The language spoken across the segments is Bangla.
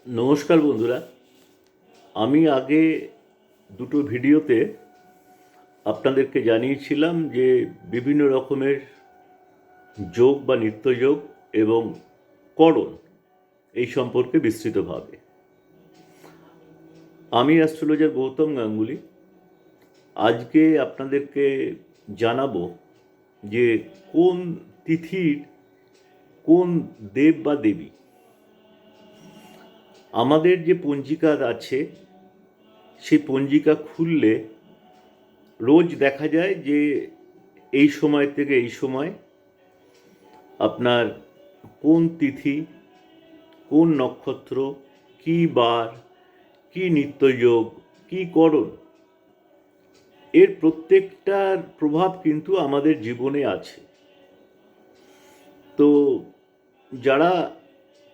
নমস্কার বন্ধুরা। আমি আগে দুটো ভিডিওতে আপনাদেরকে জানিয়েছিলাম যে বিভিন্ন রকমের যোগ বা নিত্যযোগ এবং করণ এই সম্পর্কে বিস্তৃতভাবে। আমি অ্যাস্ট্রোলজার গৌতম গাঙ্গুলি। আজকে আপনাদেরকে জানাবো যে কোন তিথির কোন দেব বা দেবী। আমাদের যে পঞ্জিকা আছে সেই পঞ্জিকা খুললে রোজ দেখা যায় যে এই সময় থেকে এই সময় আপনার কোন তিথি, কোন নক্ষত্র, কী বার, কী নিত্যযোগ, কী করণ, এর প্রত্যেকটার প্রভাব কিন্তু আমাদের জীবনে আছে। তো যারা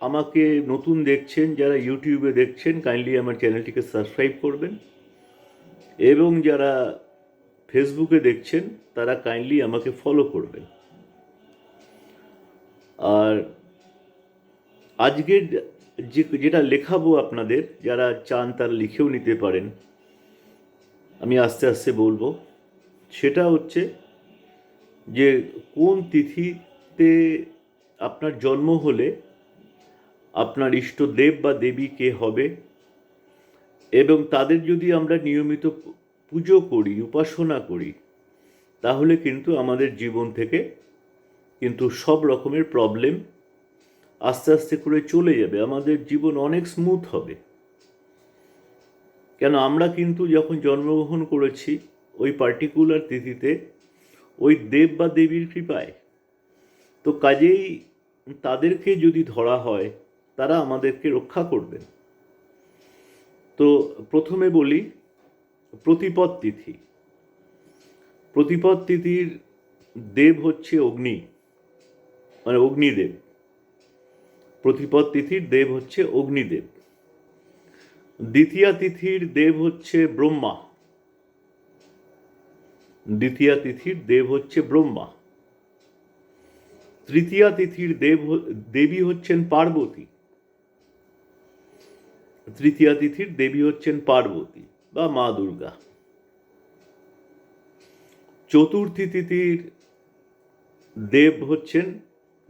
আমাকে নতুন দেখছেন, যারা ইউটিউবে দেখছেন, কাইন্ডলি আমার চ্যানেলটিকে সাবস্ক্রাইব করবেন, এবং যারা ফেসবুকে দেখছেন তারা কাইন্ডলি আমাকে ফলো করবেন। আর আজকের যেটা লেখাবো আপনাদের, যারা চান তারা লিখেও নিতে পারেন, আমি আস্তে আস্তে বলবো। সেটা হচ্ছে যে কোন তিথিতে আপনার জন্ম হলে আপনার ইষ্ট দেব বা দেবী কে হবে, এবং তাদের যদি আমরা নিয়মিত পুজো করি, উপাসনা করি, তাহলে কিন্তু আমাদের জীবন থেকে কিন্তু সব রকমের প্রবলেম আস্তে আস্তে করে চলে যাবে। আমাদের জীবন অনেক স্মুথ হবে। কেন, আমরা কিন্তু যখন জন্মগ্রহণ করেছি ওই পার্টিকুলার তিথিতে ওই দেব বা দেবীর কৃপায়, তো কাজেই তাদেরকে যদি ধরা হয় তারা আমাদেরকে রক্ষা করবেন। তো প্রথমে বলি প্রতিপদ তিথি। প্রতিপদ তিথির দেব হচ্ছে অগ্নি, মানে অগ্নিদেব। প্রতিপদ তিথির দেব হচ্ছে অগ্নিদেব। দ্বিতীয়া তিথির দেব হচ্ছে ব্রহ্মা। দ্বিতীয়া তিথির দেব হচ্ছে ব্রহ্মা। তৃতীয়া তিথির দেবী হচ্ছেন পার্বতী। তৃতীয়া তিথির দেবী হচ্ছেন পার্বতী বা মা দুর্গা। চতুর্থী তিথির দেব হচ্ছেন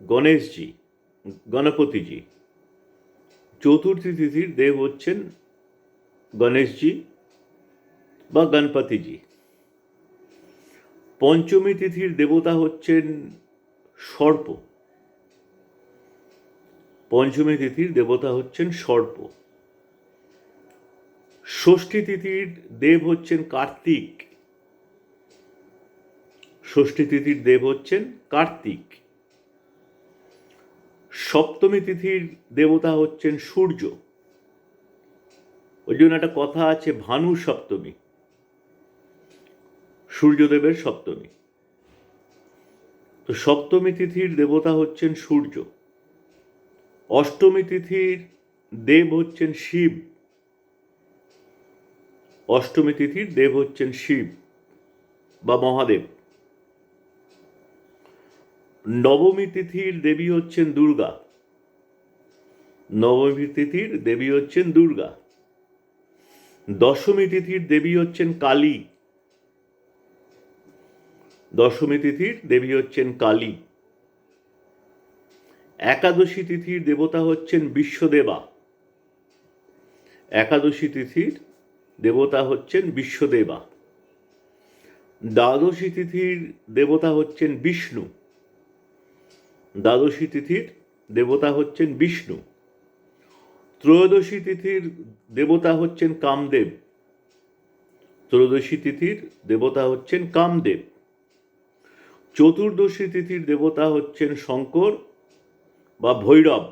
গণেশজি, গণপতিজি। চতুর্থী তিথির দেব হচ্ছেন গণেশজি বা গণপতিজি। পঞ্চমী তিথির দেবতা হচ্ছেন সর্প। পঞ্চমী তিথির দেবতা হচ্ছেন সর্প। ষষ্ঠী তিথির দেব হচ্ছেন কার্তিক। ষষ্ঠী তিথির দেব হচ্ছেন কার্তিক। সপ্তমী তিথির দেবতা হচ্ছেন সূর্য। ওই জন্য একটা কথা আছে, ভানু সপ্তমী, সূর্যদেবের সপ্তমী। তো সপ্তমী তিথির দেবতা হচ্ছেন সূর্য। অষ্টমী তিথির দেব হচ্ছেন শিব। অষ্টমী তিথির দেব হচ্ছেন শিব বা মহাদেব। নবমী তিথির দেবী হচ্ছেন দুর্গা। নবমী তিথির দেবী হচ্ছেন দুর্গা। দশমী তিথির দেবী হচ্ছেন কালী। দশমী তিথির দেবী হচ্ছেন কালী। একাদশী তিথির দেবতা হচ্ছেন বিশ্বদেবা। একাদশী তিথির দেবতা হচ্ছেন বিশ্বদেবা। দ্বাদশী তিথির দেবতা হচ্ছেন বিষ্ণু। দ্বাদশী তিথির দেবতা হচ্ছেন বিষ্ণু। ত্রয়োদশী তিথির দেবতা হচ্ছেন কামদেব। ত্রয়োদশী তিথির দেবতা হচ্ছেন কামদেব। চতুর্দশী তিথির দেবতা হচ্ছেন শঙ্কর বা ভৈরব।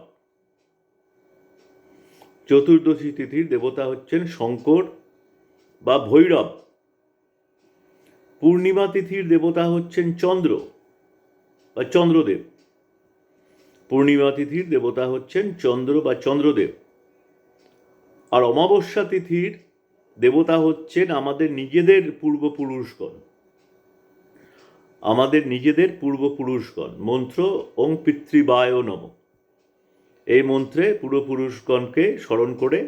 চতুর্দশী তিথির দেবতা হচ্ছেন শঙ্কর বা ভৈরব। পূর্ণিমা তিথির দেবতা হচ্ছেন চন্দ্র বা চন্দ্রদেব। পূর্ণিমা তিথির দেবতা হচ্ছেন চন্দ্র বা চন্দ্রদেব। আর অমাবস্যা তিথির দেবতা হচ্ছেন আমাদের নিজেদের পূর্বপুরুষগণ। আমাদের নিজেদের পূর্বপুরুষগণ। মন্ত্র ওং পিতৃবায় নমঃ। এই মন্ত্রে পূর্বপুরুষগণকে স্মরণ করে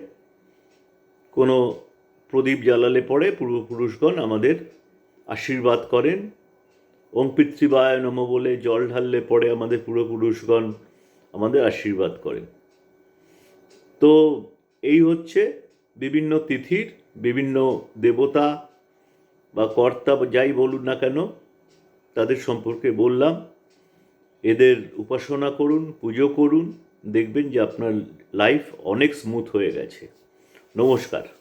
কোনো প্রদীপ জ্বালালে পরে পূর্বপুরুষগণ আমাদের আশীর্বাদ করেন। ওং পিতৃবায় নমঃ বলে জল ঢাললে পরে আমাদের পূর্বপুরুষগণ আমাদের আশীর্বাদ করেন। তো এই হচ্ছে বিভিন্ন তিথির বিভিন্ন দেবতা বা কর্তা যাই বলুন না কেন তাদের সম্পর্কে বললাম। এদের উপাসনা করুন, পুজো করুন, দেখবেন যে আপনার লাইফ অনেক স্মুথ হয়ে গেছে। নমস্কার।